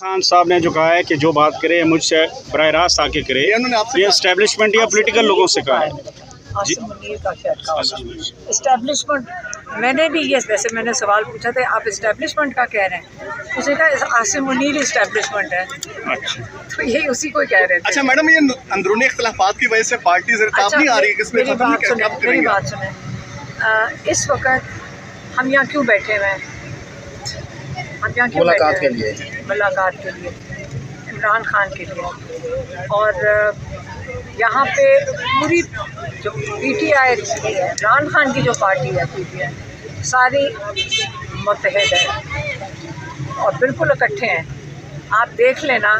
खान साहब ने जो कहा है कि जो बात करे मुझसे बराह रास्त आके करे, ये एस्टेब्लिशमेंट या पॉलिटिकल लोगों से कहा है। इस्टेब्लिशमेंट मैंने भी ये वैसे मैंने सवाल पूछा था, आप इस्टेब्लिशमेंट का कह रहे हैं, उसने कहा आसिम मुनीर इस्टेब्लिशमेंट है। अच्छा, तो यही उसी को कह रहे थे। अच्छा मैडम, ये अंदरूनी इख्तिलाफात की वजह से पार्टी इर्ताब नहीं आ रही है, किसमें मेरी बात सुने, इस वक्त हम यहाँ क्यों बैठे हुए हैं? हम यहाँ क्यों मुलाकात के लिए इमरान खान के लिए। और यहाँ पे पूरी जो PTI है, इमरान खान की जो पार्टी है PTI, सारी मुत्तहिद है और बिल्कुल इकट्ठे हैं। आप देख लेना,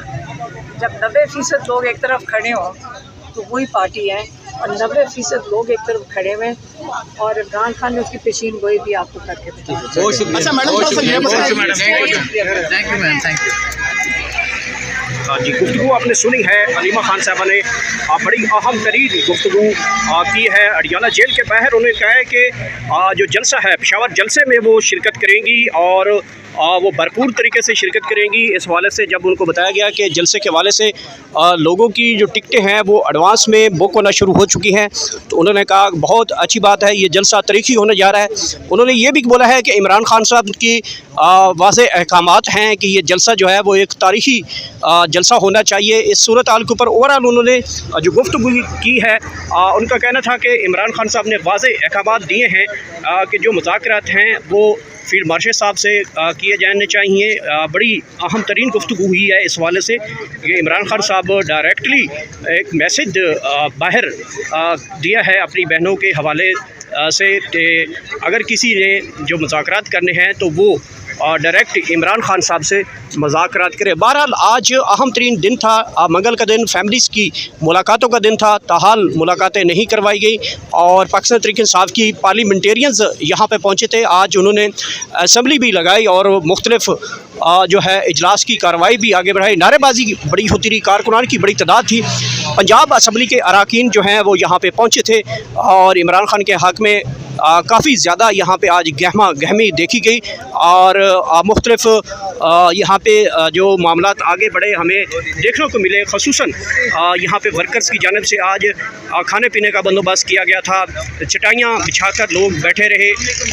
जब 90% लोग एक तरफ खड़े हों तो वही पार्टी है, और 90% लोग एक तरफ खड़े हुए, और इमरान खान ने उसकी पेशीन गोई भी आपको करके बताई। अच्छा madam, thank you ma'am, thank you. जी, गुफ्तगू आपने सुनी है। अलीमा खान साहबा ने बड़ी अहम तरीन गुफ्तगू की है। अडियाला जेल के बाहर उन्होंने कहा है कि जो जलसा है पेशावर जलसे में वो शिरकत करेंगी और वो भरपूर तरीके से शिरकत करेंगी। इस हवाले से जब उनको बताया गया कि जलसे के हवाले से लोगों की जो टिकटें हैं वो एडवांस में बुक होना शुरू हो चुकी हैं, तो उन्होंने कहा बहुत अच्छी बात है, ये जलसा तारीखी होने जा रहा है। उन्होंने ये भी बोला है कि इमरान खान साहब की वाज़ेह अहकामात हैं कि ये जलसा जो है वो एक तारीखी जलसा होना चाहिए। इस सूरत हाल के ऊपर ओवरऑल उन्होंने जो गुफ्तगू की है, उनका कहना था कि इमरान खान साहब ने वाज़ेह अहकामात दिए हैं कि जो मुज़ाकरात हैं वो फील्ड मार्शल साहब से किए जाने चाहिए। बड़ी अहम तरीन गुफ्तगू हुई है इस हवाले से कि इमरान खान साहब डायरेक्टली एक मैसेज बाहर दिया है अपनी बहनों के हवाले से कि अगर किसी ने जो मुज़ाकरात करने हैं तो वो डायरेक्ट इमरान खान साहब से मुज़ाकरात करे। बहरहाल आज अहम तरीन दिन था, मंगल का दिन, फैमिलीज़ की मुलाकातों का दिन था, ताहाल मुलाकातें नहीं करवाई गई और पाकिस्तान तहरीक इंसाफ की पार्लियामेंटेरियंस यहाँ पे पहुँचे थे। आज उन्होंने असम्बली भी लगाई और मुख्तलिफ जो है इजलास की कार्रवाई भी आगे बढ़ाई। नारेबाजी बड़ी होती रही, कारकुनान की बड़ी तादाद थी। पंजाब असम्बली के अरकान जो हैं वो यहाँ पे पहुँचे थे और इमरान खान के हक़ में काफ़ी ज़्यादा यहाँ पे आज गहमा गहमी देखी गई और मुख्तलिफ यहाँ पे जो मामलात आगे बढ़े हमें देखने को मिले। ख़ुसूसन यहाँ पे वर्कर्स की जानिब से आज खाने पीने का बंदोबस्त किया गया था, चटाइयाँ बिछाकर लोग बैठे रहे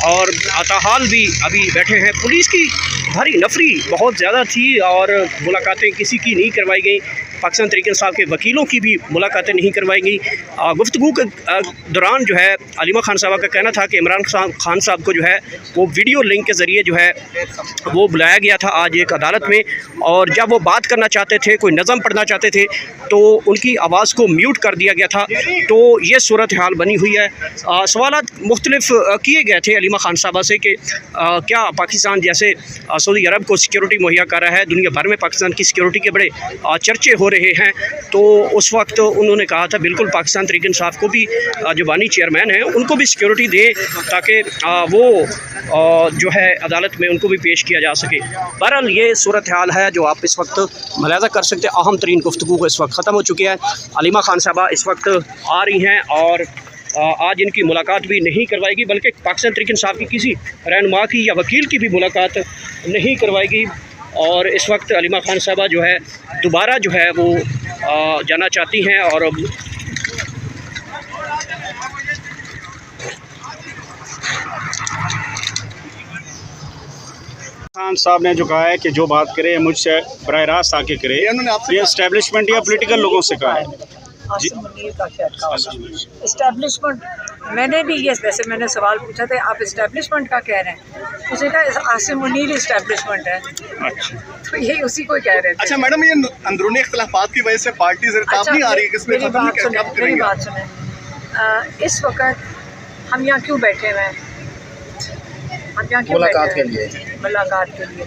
और ताहाल भी अभी बैठे हैं। पुलिस की भारी नफरी बहुत ज़्यादा थी और मुलाकातें किसी की नहीं करवाई गई। पाकिस्तान तहरीक इंसाफ के वकीलों की भी मुलाकातें नहीं करवाई गई। गुफ्तगू के दौरान जो है अलीमा खान साहबा का कहना था कि इमरान खान साहब को जो है वो वीडियो लिंक के ज़रिए जो है वो बुलाया गया था आज एक अदालत में, और जब वो बात करना चाहते थे, कोई नज़म पढ़ना चाहते थे तो उनकी आवाज़ को म्यूट कर दिया गया था। तो ये सूरत हाल बनी हुई है। सवालात मुख्तलिफ किए गए थे अलीमा खान साहबा से कि क्या पाकिस्तान जैसे सऊदी अरब को सिक्योरिटी मुहैया कर रहा है, दुनिया भर में पाकिस्तान की सिक्योरिटी के बड़े चर्चे हो रहे हैं। तो उस वक्त उन्होंने कहा था बिल्कुल पाकिस्तान तहरीक इंसाफ को भी जो बानी चेयरमैन हैं उनको भी सिक्योरिटी दे ताकि वो जो है अदालत में उनको भी पेश किया जा सके। बहरहाल ये सूरत हाल है जो आप इस वक्त मुलाज़ा कर सकते हैं। अहम तरीन गुफ्तगू को इस वक्त ख़त्म हो चुकी है। अलीमा खान साहबा इस वक्त आ रही हैं और आज इनकी मुलाकात भी नहीं करवाएगी, बल्कि पाकिस्तान तहरीक इंसाफ की किसी रहनुमा की या वकील की भी मुलाकात नहीं करवाएगी। और इस वक्त अलीमा खान साहबा जो है दोबारा जो है वो जाना चाहती हैं और खान साहब ने जो कहा है कि जो बात करे मुझसे बराह रास्त आके करे, ये एस्टेब्लिशमेंट या पॉलिटिकल लोगों से कहा है। इस्टेब्लिशमेंट मैंने भी ये वैसे मैंने सवाल पूछा था, आप इस्टेब्लिशमेंट का कह रहे हैं, उसने कहा आसिम मुनीर इस्टेब्लिशमेंट है। अच्छा, तो यही उसी को कह रहे थे। अच्छा मैडम, ये अंदरूनी इख्तिलाफात की वजह से पार्टी इर्ताब नहीं आ रही है, किसमें मेरी बात सुने, इस वक्त हम यहाँ क्यों बैठे हुए हैं? हम यहाँ क्यों मुलाकात बैठे हैं? मुलाकात के लिए।